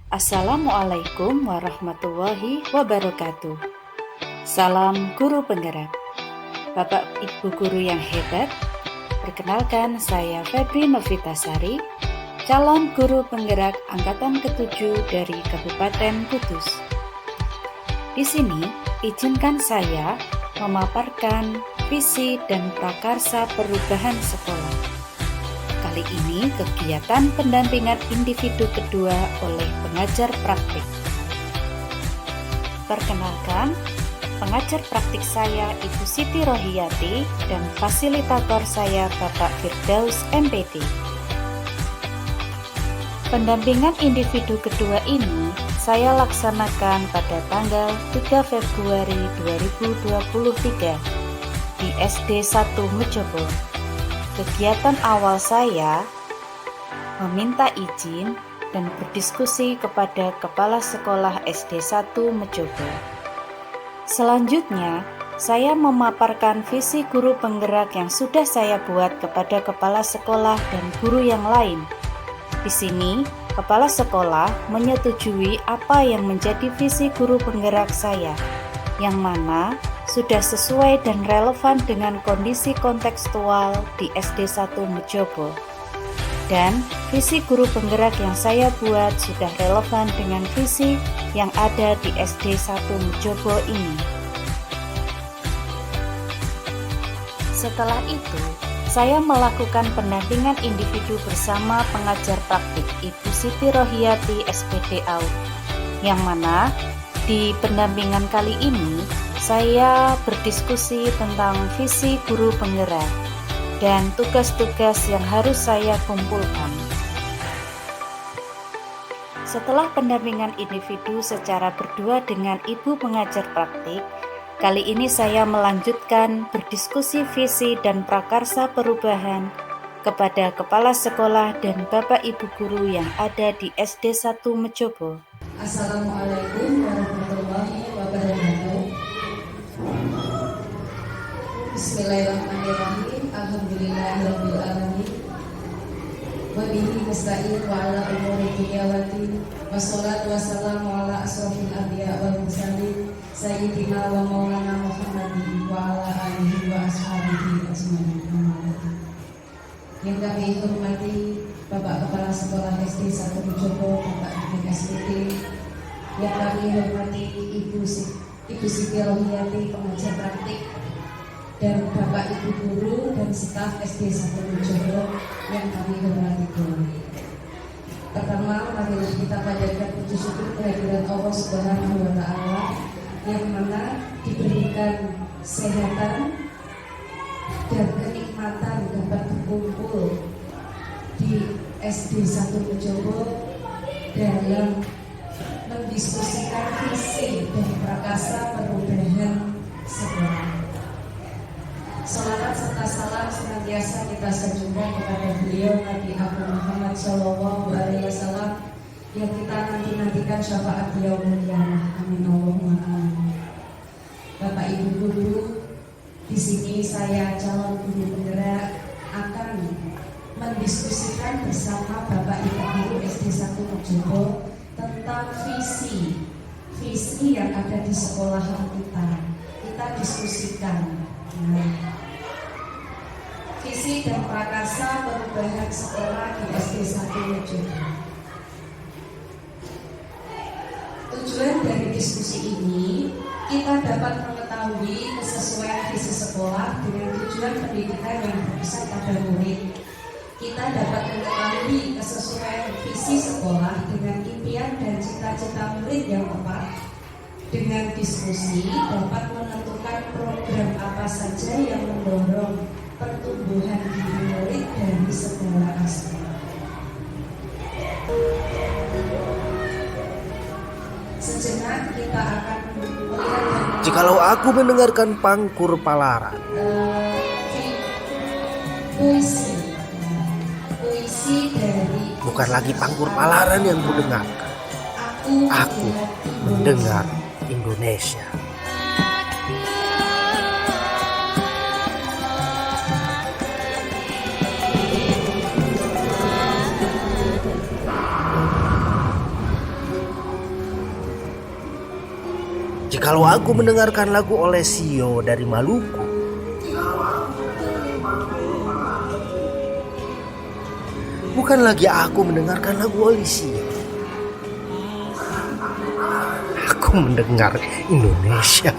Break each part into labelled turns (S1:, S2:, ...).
S1: Assalamualaikum warahmatullahi wabarakatuh. Salam guru penggerak. Bapak Ibu guru yang hebat, perkenalkan saya Febri Novitasari, calon guru penggerak angkatan ke-7 dari Kabupaten Kudus. Di sini, izinkan saya memaparkan visi dan prakarsa perubahan sekolah. Kali ini kegiatan pendampingan individu kedua oleh pengajar praktik. Perkenalkan, pengajar praktik saya Ibu Siti Rohiyati dan fasilitator saya Bapak Firdaus MPD. Pendampingan individu kedua ini saya laksanakan pada tanggal 3 Februari 2023 di SD 1 Mejobo. Kegiatan awal saya meminta izin dan berdiskusi kepada Kepala Sekolah SD 1 Mejobo. Selanjutnya, saya memaparkan visi guru penggerak yang sudah saya buat kepada Kepala Sekolah dan guru yang lain. Di sini, Kepala Sekolah menyetujui apa yang menjadi visi guru penggerak saya, yang mana sudah sesuai dan relevan dengan kondisi kontekstual di SD 1 Mejobo. Dan visi guru penggerak yang saya buat sudah relevan dengan visi yang ada di SD 1 Mejobo ini. Setelah itu, saya melakukan pendampingan individu bersama pengajar praktik Ibu Siti Rohiyati SPD AUD, yang mana di pendampingan kali ini saya berdiskusi tentang visi guru penggerak dan tugas-tugas yang harus saya kumpulkan. Setelah pendampingan individu secara berdua dengan ibu pengajar praktik, kali ini saya melanjutkan berdiskusi visi dan prakarsa perubahan kepada kepala sekolah dan bapak ibu guru yang ada di SD 1 Mejobo.
S2: Assalamualaikum warahmatullahi wabarakatuh. Bismillahirrahmanirrahim. Alhamdulillahirabbil alamin. Wa bihi nasta'in wa ala umuri dunya waddin. Wassalatu wassalamu ala asrofil anbiya wal mursalin sayyidina wa maulana Muhammadin wa ala alihi wa ashabihi ajmain. Yang kami hormati Bapak Kepala Sekolah SD 1 Mejobo, Bapak Ibu SPD. Yang kami hormati Ibu Siti Rohiyati, pengajar praktik, dan Bapak Ibu guru dan staf SD 1 Mejobo yang kami hormati pula. Pertama, marilah kita panjatkan puji syukur kehadiran Allah Subhanahu wa Ta'ala yang mana diberikan kesehatan dan kenikmatan dapat berkumpul di SD 1 Mejobo dalam mendiskusikan visi dan prakarsa perubahan sekolah. Salawat serta salam senantiasa kita sanjungkan kepada beliau Nabi Muhammad SAW yang kita nantikan syafaat beliau mulia. Amin Allahumma amin. Bapak Ibu guru, di sini saya calon guru penggerak akan mendiskusikan bersama Bapak Ibu guru SD 1 Mejobo tentang visi yang ada di sekolahan kita diskusikan. Visi dan prakarsa perubahan sekolah di SD 1 Mejobo. Tujuan dari diskusi ini, kita dapat mengetahui kesesuaian visi sekolah dengan tujuan pendidikan yang berpusat pada murid. Kita dapat mengetahui kesesuaian visi sekolah dengan impian dan cita-cita murid yang tepat. Dengan diskusi dapat menentukan program apa saja yang mendorong pertumbuhan diri murid dari segala aspek. Sejenak kita akan melihat
S3: jikalau aku mendengarkan pangkur palaran,
S2: puisi dari
S3: bukan lagi pangkur palaran yang kudengarkan. Aku mendengar Indonesia. Jikalau aku mendengarkan lagu Olesio dari Maluku, bukan lagi aku mendengarkan lagu Olesio. Aku mendengar Indonesia.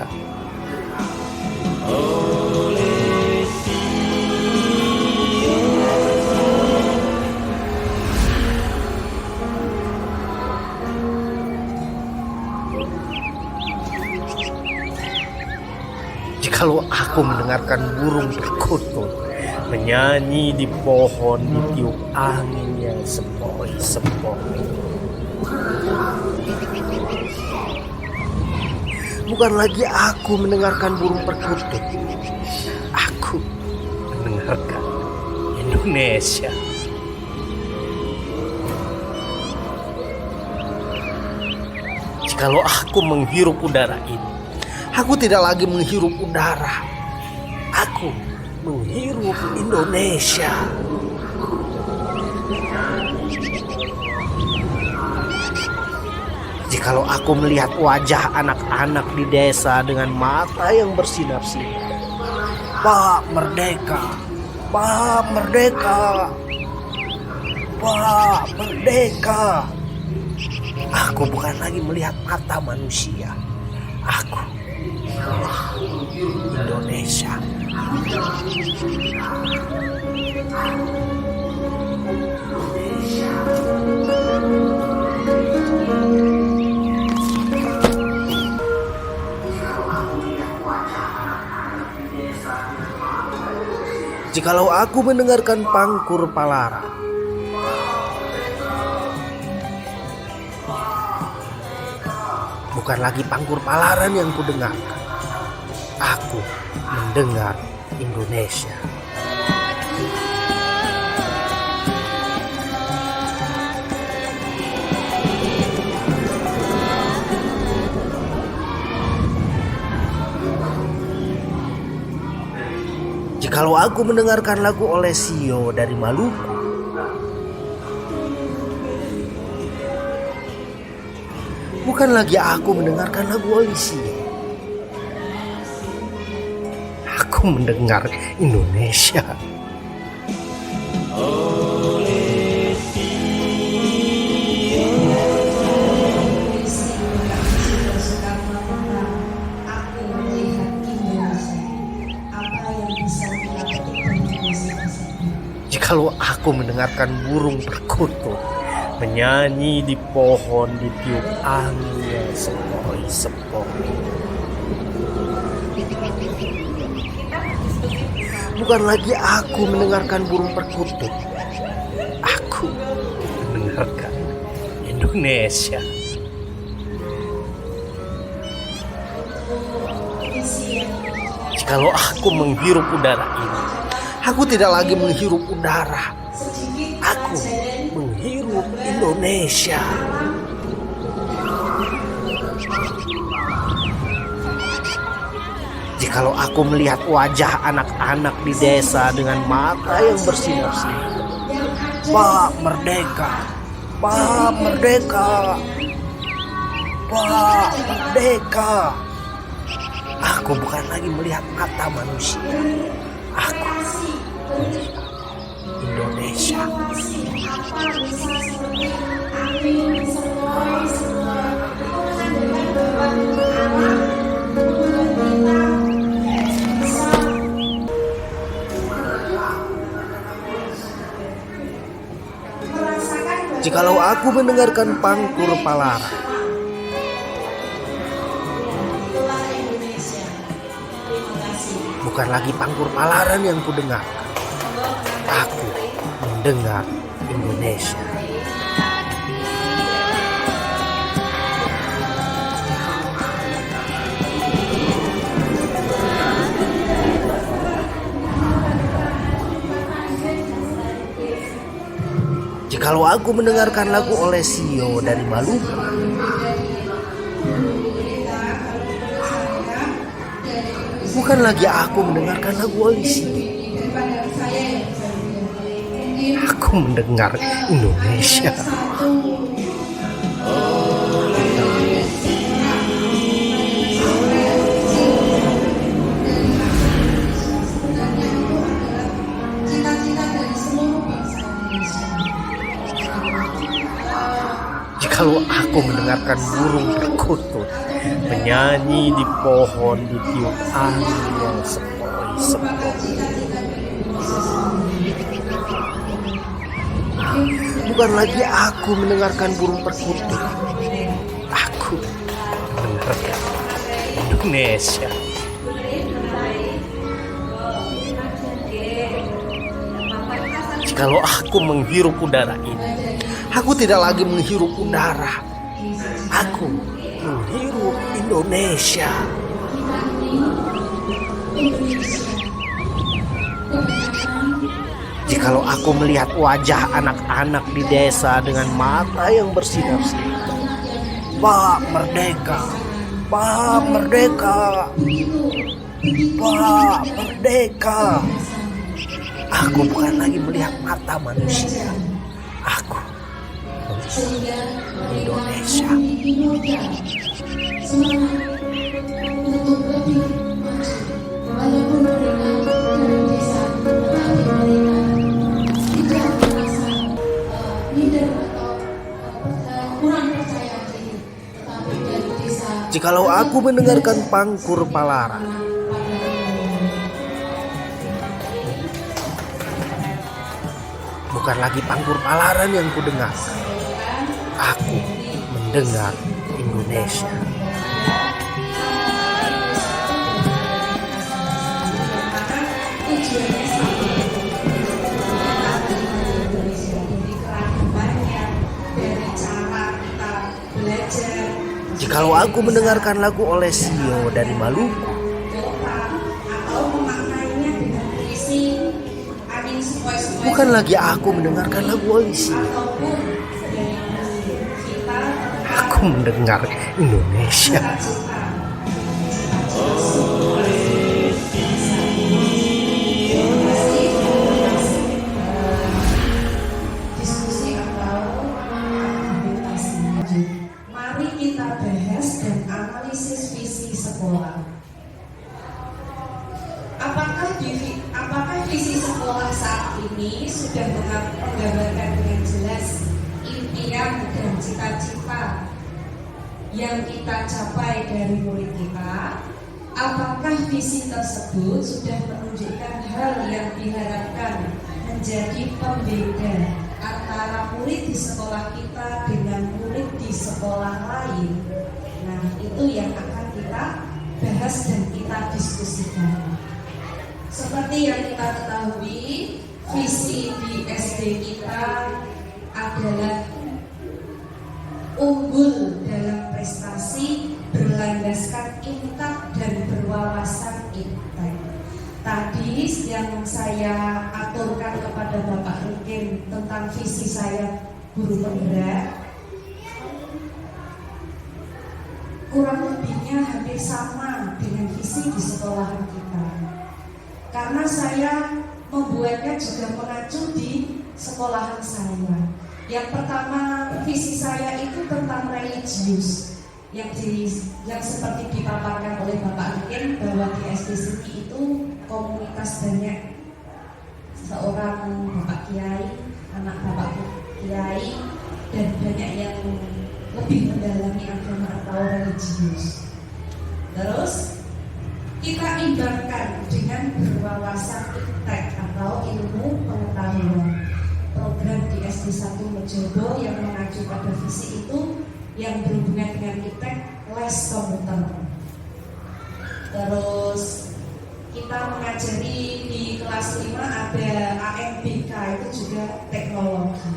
S3: Jikalau aku mendengarkan burung perkutut menyanyi di pohon ditiup angin yang sepoi-sepoi, bukan lagi aku mendengarkan burung perkutut, aku mendengarkan Indonesia. Jikalau aku menghirup udara ini, aku tidak lagi menghirup udara, aku menghirup Indonesia. Jikalau aku melihat wajah anak-anak di desa dengan mata yang bersinar-sinar, Pak Merdeka, Pak Merdeka, Pak Merdeka, aku bukan lagi melihat mata manusia, aku Indonesia. Jikalau aku mendengarkan Pangkur Palara, bukan lagi Pangkur Palaran yang kudengar, aku mendengar Indonesia. Jikalau aku mendengarkan lagu Olesio dari Maluku, bukan lagi aku mendengarkan lagu Olesio, aku mendengar Indonesia. Jikalau aku mendengarkan burung perkutut menyanyi di pohon ditiup angin yang sepoi-sepoi, bukan lagi aku mendengarkan burung perkutut, aku mendengarkan Indonesia. Jikalau aku menghirup udara ini, aku tidak lagi menghirup udara, aku menghirup Indonesia. Jikalau aku melihat wajah anak-anak di desa dengan mata yang bersinar-sinar, Pak Merdeka, Pak Merdeka, Pak Merdeka, aku bukan lagi melihat mata manusia, aku Indonesia. Jikalau aku mendengarkan Pangkur Palara, bukan lagi Pangkur Palaran yang kudengar, aku mendengar Indonesia. Jikalau aku mendengarkan lagu Olesio dari Maluku, bukan lagi aku mendengarkan lagu Olesio, aku mendengar Indonesia. Jikalau aku mendengarkan burung perkutut menyanyi di pohon ditiup angin yang sepoi-sepoi. Bukan lagi aku mendengarkan burung perkutut, aku mendengarkan Indonesia. Jikalau aku menghirup udara ini, aku tidak lagi menghirup udara, aku menghirup Indonesia. Jikalau aku melihat wajah anak-anak di desa dengan mata yang bersinar-sinar, Pak Merdeka, Pak Merdeka, Pak Merdeka. Aku bukan lagi melihat mata manusia, aku melihat Indonesia. Jikalau aku mendengarkan pangkur Palaran, bukan lagi pangkur Palaran yang kudengar, aku mendengar Indonesia. Jikalau aku mendengarkan lagu Olesio dari Maluku, bukan lagi aku mendengarkan lagu Olesio, aku mendengar Indonesia.
S2: Mari kita bahas dan analisis visi sekolah. Apakah visi sekolah saat ini sudah menggambarkan dengan jelas impian dan cita-cita yang kita capai dari murid kita? Apakah visi tersebut sudah menunjukkan hal yang diharapkan menjadi pembeda antara murid di sekolah kita dengan murid di sekolah lain? Nah, itu yang akan kita bahas dan kita diskusikan. Seperti yang kita ketahui, visi di SD kita adalah unggul dalam prestasi, berlandaskan intak dan berwawasan intek. Tadi yang saya aturkan kepada Bapak Rukin tentang visi saya guru penggerak, kurang lebihnya hampir sama dengan visi di sekolahan kita. Karena saya membuatnya juga mengacu di sekolahan saya. Yang pertama, visi saya itu tentang religius, yang seperti dipaparkan oleh Bapak Rukin bahwa di SD sini itu komunitas banyak seorang Bapak Kiai, anak Bapak Kiai, dan banyak yang lebih mendalami agama atau religius. Terus kita imbangkan dengan berwawasan iptek atau ilmu pengetahuan. Program di SD 1 Mejobo yang mengacu pada visi itu yang berhubungan dengan iptek les komputer. Terus kita mengajari di kelas 5 ada AMBK, itu juga teknologi.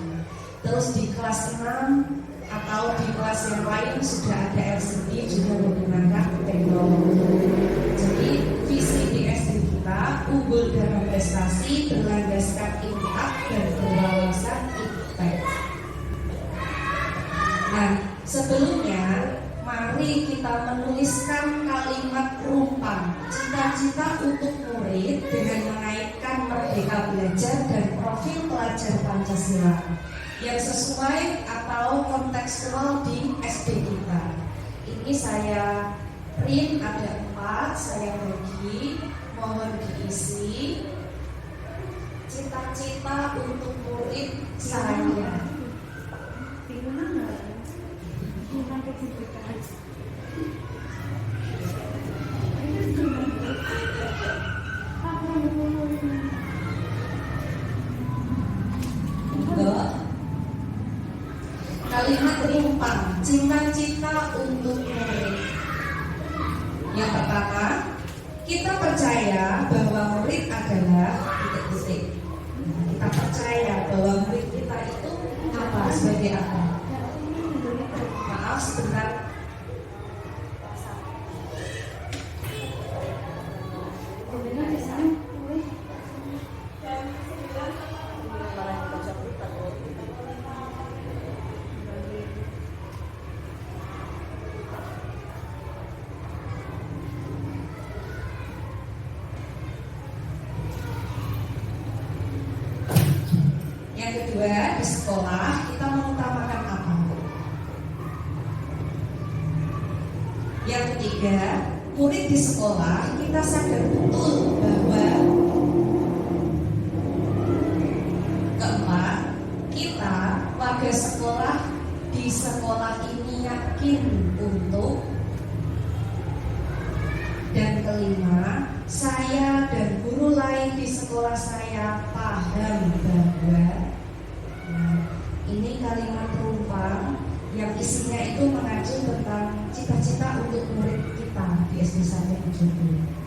S2: Terus di kelas 6 atau di kelas yang lain sudah ada LCD juga menggunakan teknologi. Jadi visi di SD kita unggul dalam prestasi, berlandaskan intak dan berwawasan iptek. Nah, sebelumnya mari kita menuliskan kalimat rumpang cita-cita untuk murid dengan mengaitkan merdeka belajar dan profil pelajar Pancasila yang sesuai atau kontekstual di SD kita. Ini saya print ada 4, saya bagi, mohon diisi. Cita-cita untuk murid saya. sebagai apa? Maaf sebentar. Yang kedua, di sekolah kita mengutamakan apa? Yang ketiga, murid di sekolah kita sadar betul bahwa. Keempat, kita warga sekolah di sekolah ini yakin untuk. Dan kelima, saya dan guru lain di sekolah saya paham bahwa. Ini kalimat perumpam yang isinya itu mengacu tentang cita-cita untuk murid kita di SD 170.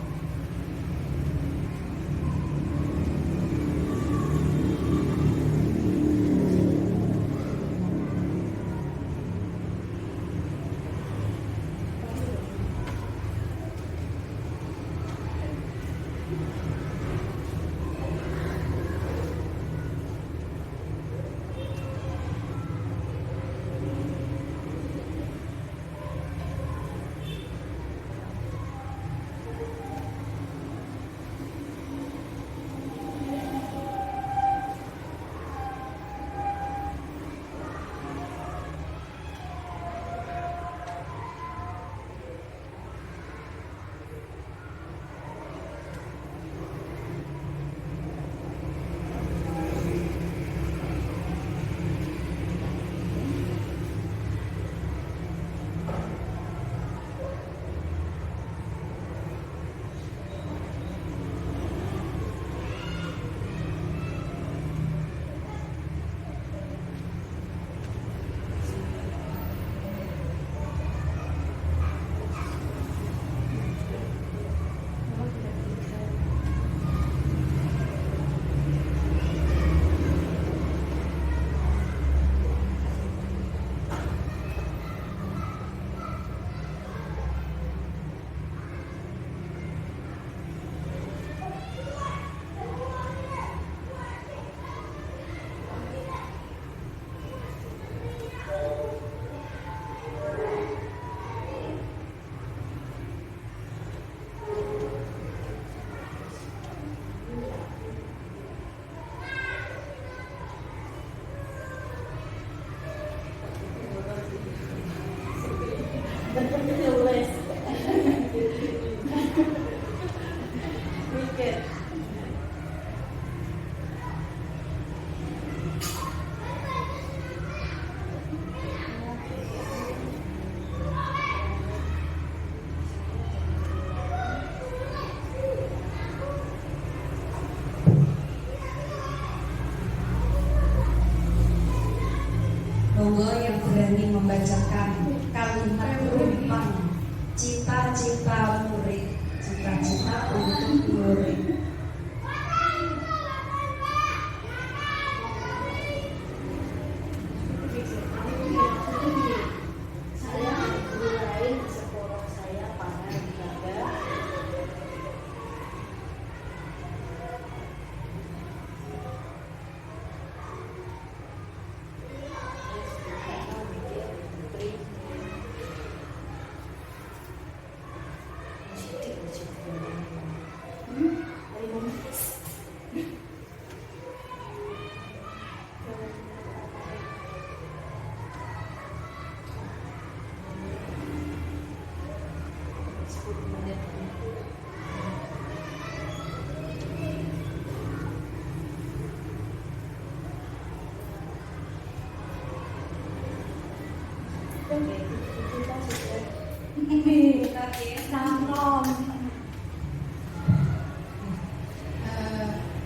S2: Monggo yang berani membacakan kalimat perumpam cita-cita murid, cita-cita untuk murid.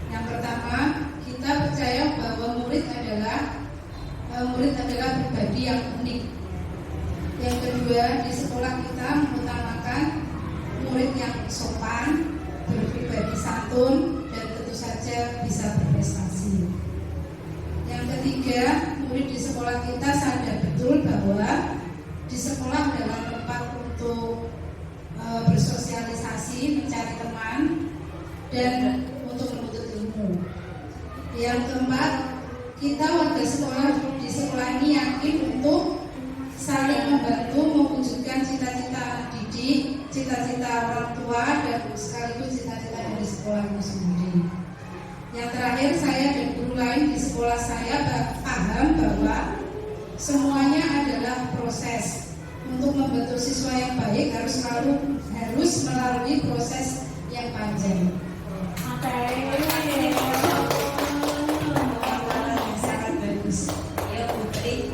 S2: Yang pertama, kita percaya bahwa murid adalah pribadi yang unik. Yang kedua, di sekolah kita mengutamakan murid yang sopan, berpribadi santun, dan tentu saja bisa berprestasi. Yang ketiga, murid di sekolah sekolah kita sadar betul bahwa di sekolah adalah tempat untuk bersosialisasi, mencari teman, dan untuk menuntut ilmu. Yang keempat, kita warga sekolah di sekolah ini yakin untuk saling membantu mewujudkan cita-cita anak didik, cita-cita orang tua, dan sekaligus cita-cita dari sekolah itu sendiri. Yang terakhir, saya dan guru lain di sekolah saya paham bahwa semuanya adalah proses. Untuk membentuk siswa yang baik harus melalui proses yang panjang. Sangat bagus. Ya Putri.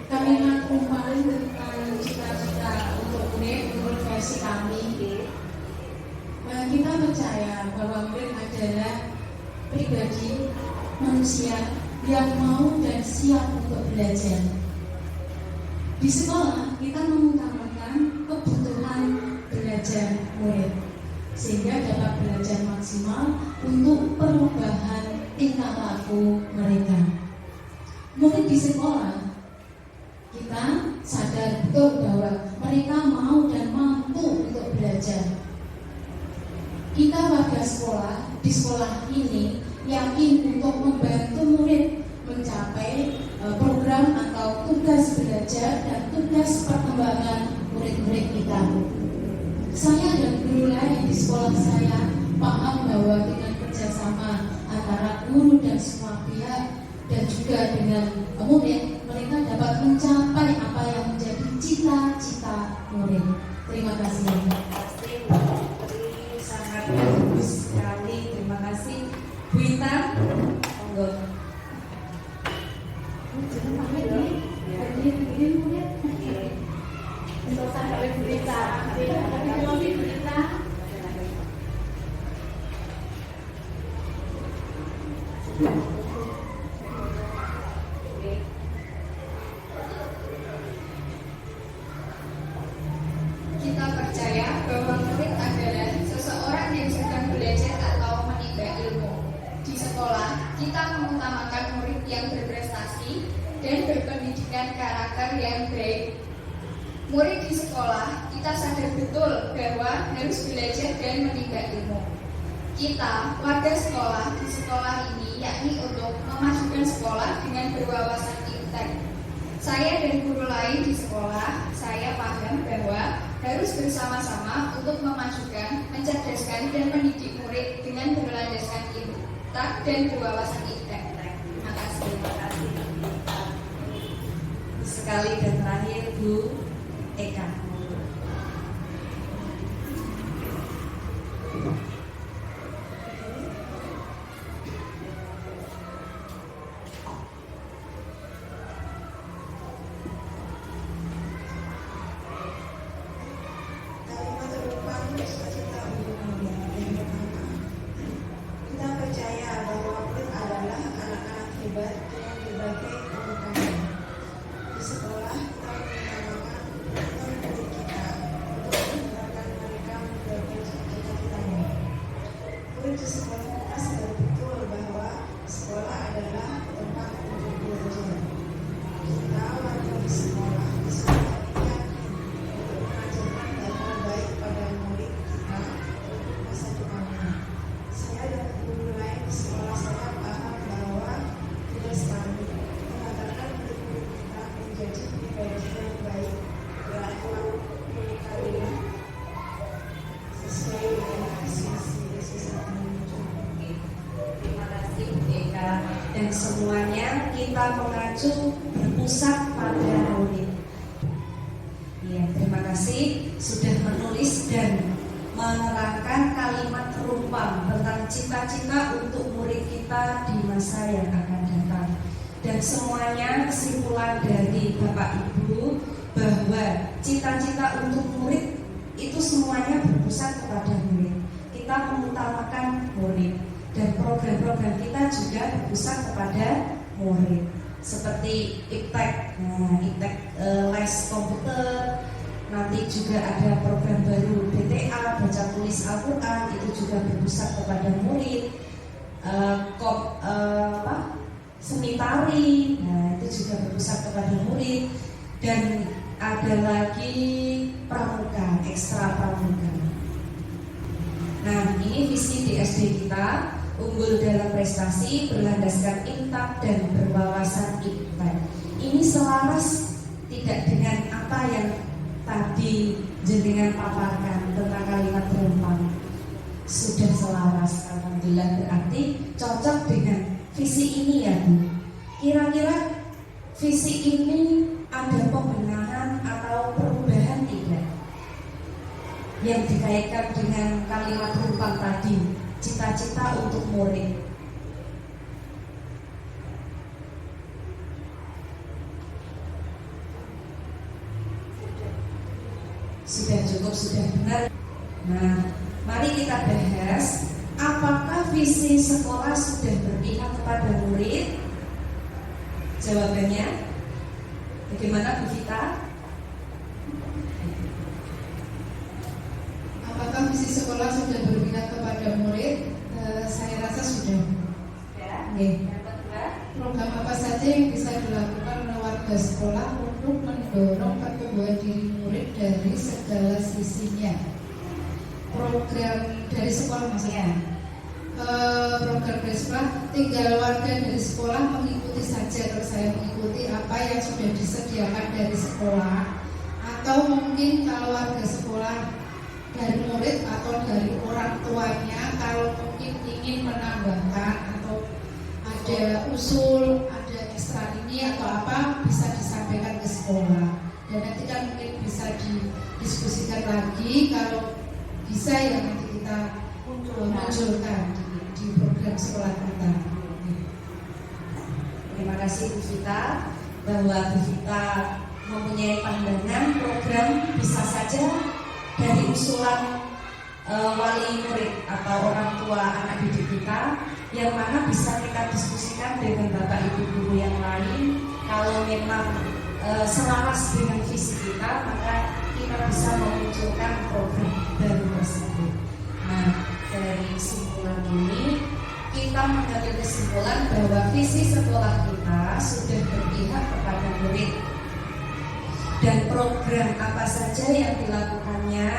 S2: Kami maklumkan tentang cita-cita untuk murid menurut versi kami. Kita percaya bahwa murid adalah pribadi manusia yang mau dan siap untuk belajar. Di sekolah kita mengutamakan kebutuhan belajar murid sehingga dapat belajar maksimal untuk perubahan tingkah laku mereka. Murid di sekolah kita sadar betul bahwa mereka mau dan mampu untuk belajar. Kita warga sekolah di sekolah ini yakin untuk membantu murid mencapai program atau tugas belajar dan tugas perkembangan murid-murid kita. Saya dan guru lain di sekolah saya paham bahwa dengan kerjasama antara guru dan semua pihak dan juga dengan murid, mereka dapat mencapai apa yang menjadi cita-cita murid. Terima kasih. Sangat bagus sekali. Terima kasih Bu Intan. Monggo. Kita percaya bahwa murid adalah seseorang yang sedang belajar atau menimba ilmu. Di sekolah, kita mengutamakan murid yang berprestasi dan berpendidikan karakter yang baik. Murid di sekolah, kita sadar betul bahwa harus belajar dan menimba ilmu. Kita, warga sekolah di sekolah ini, yakni untuk memajukan sekolah dengan berwawasan iptek. Saya dan guru lain di sekolah, saya paham bahwa harus bersama-sama untuk memajukan, mencerdaskan, dan mendidik murid dengan berlandaskan iptek dan berwawasan iptek. Terima kasih. Sekali dan terakhir Bu Eka.
S4: Kita percaya bahwa murid adalah anak-anak hebat dengan berbagai keunikannya. Di sekolah kita mengutamakan murid kita untuk menggerakkan mereka mencapai cita-citanya. Murid di sekolah kita sadar betul bahwa sekolah adalah tempat untuk belajar. Kita warga di sekolah ini yakin untuk mengajarkan hal-hal baik pada murid kita untuk masa depannya. Saya dan guru lain di sekolah saya paham bahwa tugas kami mengantarkan murid-murid kita menjadi pribadi yang baik, berakhlak, berkarya, sesuai dengan visi Yesus yang menuju.
S2: Terima kasih Bu Eka. Dan semuanya kita mengacu berpusat pada murid. Ya, terima kasih sudah menulis dan menerangkan kalimat rumpang tentang cita-cita untuk murid kita di masa yang akan datang. Dan semuanya kesimpulan dari Bapak Ibu bahwa cita-cita untuk murid itu semuanya berpusat kepada murid. Kita mengutamakan murid dan program-program kita juga berpusat kepada murid. Seperti iptek, les komputer, nanti juga ada program baru BTA, baca tulis Al-Quran, itu juga berpusat kepada murid. Seni tari, nah itu juga berpusat kepada murid. Dan ada lagi pramuka, ekstra pramuka. Nah, ini visi di SD kita, unggul dalam prestasi, berlandaskan intak dan berwawasan iptek. Ini selaras tidak dengan apa yang tadi jenengan paparkan tentang kalimat rempang. Sudah selaras, alhamdulillah, berarti cocok dengan visi ini ya Bu. Kira-kira visi ini ada pembenahan atau perubahan tidak yang dikaitkan dengan kalimat rempang tadi, cita-cita untuk murid? Sudah cukup, sudah benar. Nah, mari kita bahas, apakah visi sekolah sudah berpihak kepada murid? Jawabannya bagaimana Bu Vita?
S5: Apakah visi sekolah sudah berpihak kepada murid? Saya rasa sudah.
S2: Ya.
S5: Oke.
S2: Yang kedua,
S5: Program apa saja yang bisa dilakukan oleh warga sekolah untuk mendorong pertumbuhan diri murid dari segala sisinya? Program dari sekolah maksudnya. Program dari sekolah, tinggal warga dari sekolah mengikuti saja. Kalau saya mengikuti apa yang sudah disediakan dari sekolah, atau mungkin kalau warga sekolah dari murid atau dari orang tuanya, kalau mungkin ingin menambahkan atau ada usul, ada ekstra ini atau apa, bisa disampaikan ke sekolah. Dan nanti kan mungkin bisa didiskusikan lagi, kalau bisa ya nanti kita munculkan di program sekolah kita.
S2: terima kasih Bu Vita, bahwa Bu Vita mempunyai pandangan program bisa saja dari usulan wali murid atau orang tua anak didik kita, yang mana bisa kita diskusikan dengan Bapak Ibu guru yang lain. Kalau memang selaras dengan visi kita, maka kita bisa memunculkan program baru tersebut. Nah, dari kesimpulan ini kita mengambil kesimpulan bahwa visi sekolah kita sudah berpihak kepada murid, dan program apa saja yang dilakukannya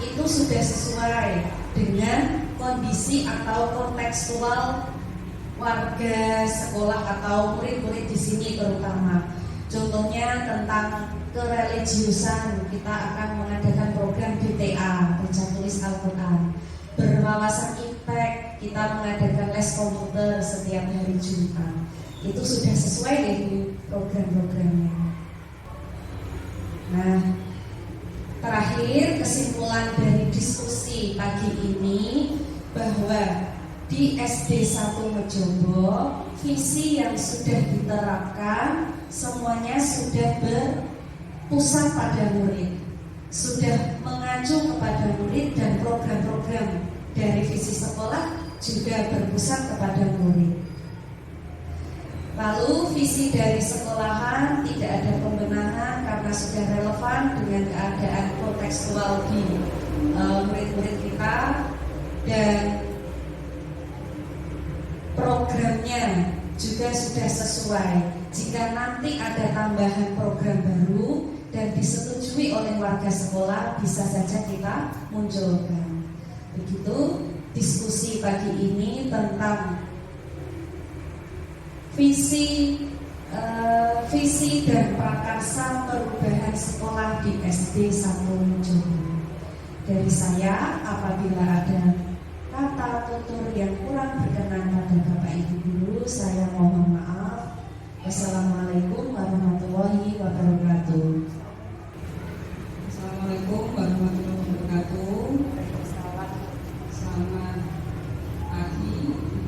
S2: itu sudah sesuai dengan kondisi atau kontekstual warga sekolah atau murid-murid di sini terutama. Contohnya tentang kereligiusan, kita akan mengadakan program BTA, baca tulis Al-Quran. Berwawasan iptek, kita mengadakan les komputer setiap hari Jumat. Itu sudah sesuai dengan program-programnya. Nah, terakhir kesimpulan dari diskusi pagi ini, bahwa di SD 1 Mejobo visi yang sudah diterapkan semuanya sudah berpusat pada murid, sudah mengacu kepada murid, dan program-program dari visi sekolah juga berpusat kepada murid. Lalu visi dari sekolahan tidak ada pembenahan karena sudah relevan dengan keadaan kontekstual di murid-murid kita, dan programnya juga sudah sesuai. Jika nanti ada tambahan program baru dan disetujui oleh warga sekolah, bisa saja kita munculkan. Begitu diskusi pagi ini tentang visi dan prakarsa perubahan sekolah di SD 1 Mejobo. Dari saya, apabila ada kata tutur yang kurang berkenan pada Bapak Ibu guru, saya mohon maaf. Wassalamualaikum warahmatullahi wabarakatuh.
S6: Assalamualaikum warahmatullahi wabarakatuh. Selamat pagi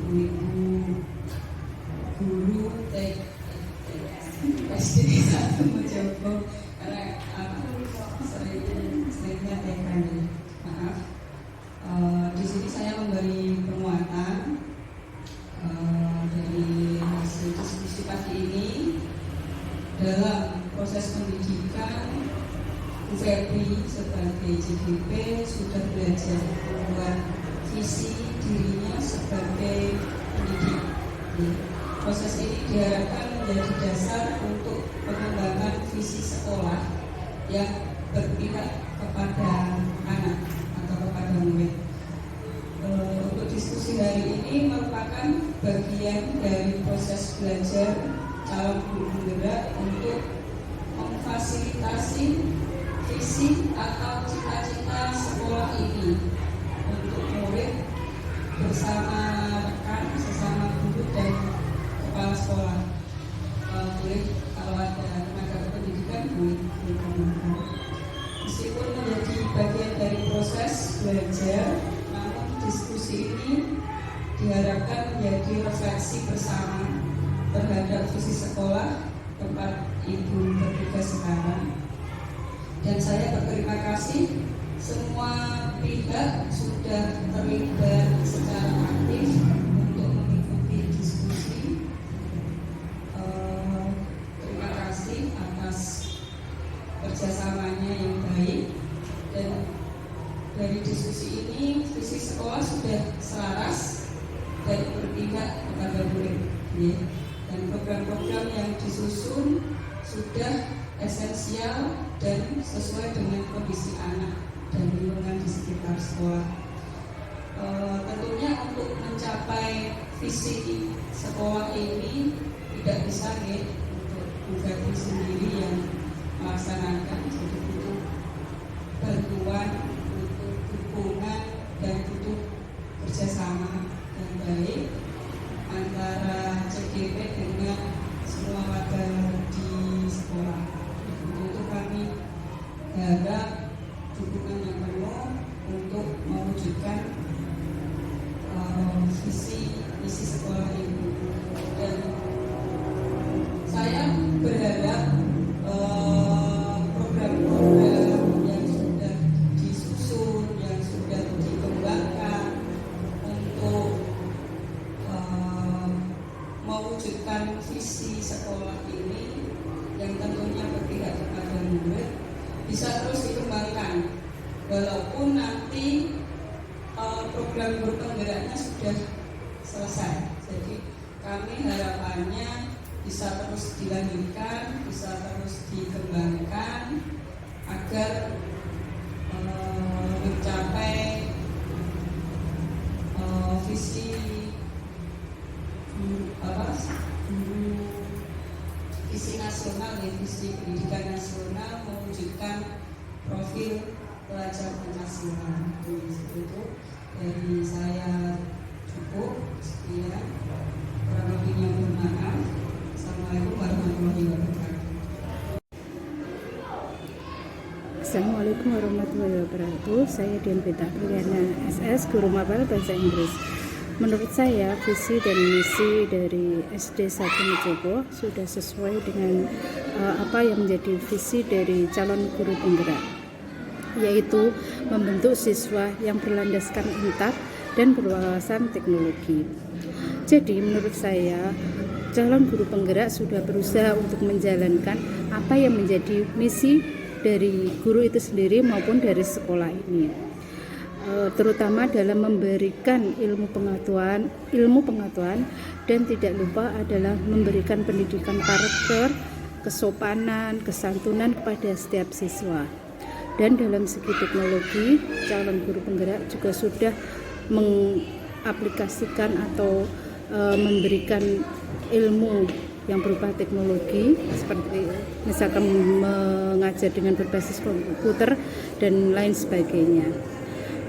S6: ibu-ibu guru SD 1 Mejobo. Karena seringnya TK nih, maaf. Di sini saya memberi penguatan dari hasil diskusi pagi ini. Dalam proses pendidikan Febri sebagai JGP sudah belajar membuat visi dirinya sebagai pendidik. Proses ini diharapkan menjadi dasar untuk pengembangan visi sekolah yang berpihak kepada anak atau kepada murid. Untuk diskusi hari ini merupakan bagian dari proses belajar calon guru penggerak untuk memfasilitasi visi atau cita-cita sekolah ini untuk murid bersama rekan, sesama guru dan kepala sekolah. Boleh kalau ada tenaga pendidikan boleh dikomentari. Meskipun menjadi bagian dari proses belajar, namun diskusi ini diharapkan menjadi refleksi bersama terhadap visi sekolah tempat Ibu bertugas sekarang. Dan saya berterima kasih semua pihak sudah terlibat secara aktif untuk mengikuti diskusi. Terima kasih atas kerjasamanya yang baik, dan dari diskusi ini visi sekolah sudah selaras dan berpihak kepada murid, dan program-program yang disusun sudah esensial dan sesuai dengan kondisi anak dan lingkungan di sekitar sekolah. Tentunya untuk mencapai visi sekolah ini tidak bisa untuk Bu Febri sendiri yang melaksanakan, jadi butuh bantuan, butuh dukungan, dan butuh kerjasama yang baik antara CGP dengan semua warga di sekolah. Untuk kami harap dukungan yang penuh untuk mewujudkan visi misi sekolah ini. Dan saya berharap program-program yang sudah disusun, yang sudah dikembangkan untuk mewujudkan visi sekolah ini yang tentunya berpihak kepada murid bisa terus dikembangkan walaupun nanti program guru penggeraknya sudah selesai. Jadi kami harapannya bisa terus dilanjutkan, bisa terus dikembangkan agar mencapai visi visi nasional, visi pendidikan nasional, mewujudkan profil pelajar Pancasila. Itu dari saya cukup sekian, kurang lebihnya mohon maaf. Assalamualaikum warahmatullahi wabarakatuh.
S7: Assalamualaikum warahmatullahi wabarakatuh. Saya Dian Beta Priyana SS, Guru Mapel Bahasa Inggris. Menurut saya, visi dan misi dari SD 1 Mojogo sudah sesuai dengan apa yang menjadi visi dari calon guru penggerak, yaitu membentuk siswa yang berlandaskan intak dan berwawasan teknologi. Jadi menurut saya, calon guru penggerak sudah berusaha untuk menjalankan apa yang menjadi misi dari guru itu sendiri maupun dari sekolah ini, terutama dalam memberikan ilmu pengetahuan dan tidak lupa adalah memberikan pendidikan karakter, kesopanan, kesantunan kepada setiap siswa. Dan dalam segi teknologi, calon guru penggerak juga sudah mengaplikasikan atau memberikan ilmu yang berupa teknologi seperti misalkan mengajar dengan berbasis komputer dan lain sebagainya.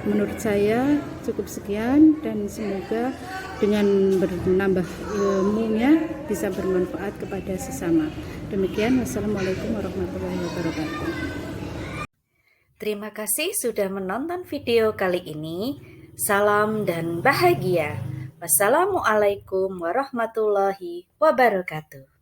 S7: Menurut saya cukup sekian, dan semoga dengan menambah ilmunya bisa bermanfaat kepada sesama. Demikian, wassalamualaikum warahmatullahi wabarakatuh.
S1: Terima kasih sudah menonton video kali ini. Salam dan bahagia. Wassalamualaikum warahmatullahi wabarakatuh.